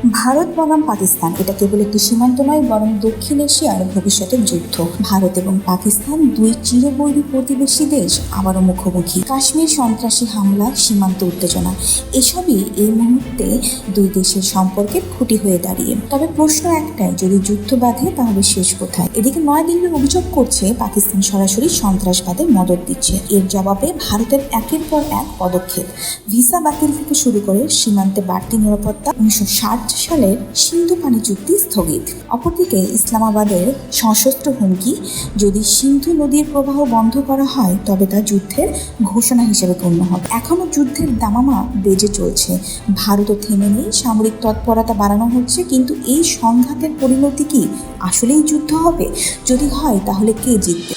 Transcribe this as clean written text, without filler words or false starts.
ভারত বনাম পাকিস্তান এটা কেবল একটি সীমান্ত নয়, বরং দক্ষিণ এশিয়ার ভবিষ্যতের যুদ্ধ। ভারত এবং পাকিস্তান দুই চিরবৈরী প্রতিবেশী দেশ আবারও মুখোমুখি। কাশ্মীর, সন্ত্রাসী হামলা, সীমান্ত উত্তেজনা, এসবই এই মুহূর্তে দুই দেশের সম্পর্কের খুঁটি হয়ে দাঁড়িয়ে। তবে প্রশ্ন একটাই, যদি যুদ্ধ বাঁধে তাহলে শেষ কোথায়? এদিকে নয়াদিল্লি অভিযোগ করছে পাকিস্তান সরাসরি সন্ত্রাসবাদে মদদ দিচ্ছে। এর জবাবে ভারতের একের পর এক পদক্ষেপ, ভিসা বাতিল থেকে শুরু করে সীমান্তে বাড়তি নিরাপত্তা, 1960 সালের সিন্ধু পানি চুক্তি স্থগিত। অপরদিকে ইসলামাবাদের সশস্ত্র হুমকি, যদি সিন্ধু নদীর প্রবাহ বন্ধ করা হয় তবে তা যুদ্ধের ঘোষণা হিসেবে গণ্য হবে। এখনও যুদ্ধের দামামা বেজে চলছে, ভারতও থেমে নেই, সামরিক তৎপরতা বাড়ানো হচ্ছে। কিন্তু এই সংঘাতের পরিণতি কি আসলেই যুদ্ধ হবে? যদি হয় তাহলে কে জিতবে?